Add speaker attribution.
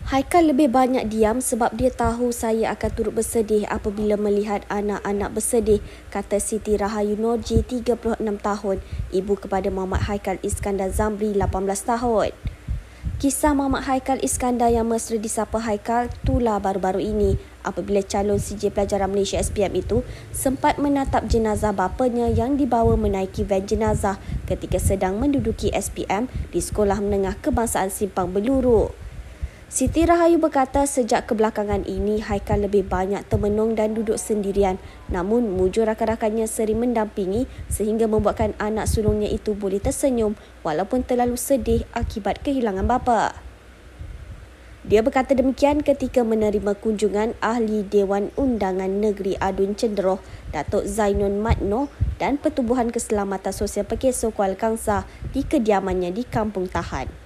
Speaker 1: Haikal lebih banyak diam sebab dia tahu saya akan turut bersedih apabila melihat anak-anak bersedih, kata Siti Rahayu Norji, 36 tahun, ibu kepada Muhammad Haikal Iskandar Zamri, 18 tahun. Kisah Muhammad Haikal Iskandar yang mesra disapa Haikal tular baru-baru ini apabila calon CJ Pelajaran Malaysia SPM itu sempat menatap jenazah bapanya yang dibawa menaiki van jenazah ketika sedang menduduki SPM di Sekolah Menengah Kebangsaan Simpang Beluru. Siti Rahayu berkata sejak kebelakangan ini Haikal lebih banyak termenung dan duduk sendirian, namun mujur rakan-rakannya sering mendampingi sehingga membuatkan anak sulungnya itu boleh tersenyum walaupun terlalu sedih akibat kehilangan bapa. Dia berkata demikian ketika menerima kunjungan Ahli Dewan Undangan Negeri Adun Cenderoh, Datuk Zainun Matno dan Pertubuhan Keselamatan Sosial Pekeso Kuala Kangsar di kediamannya di Kampung Tahan.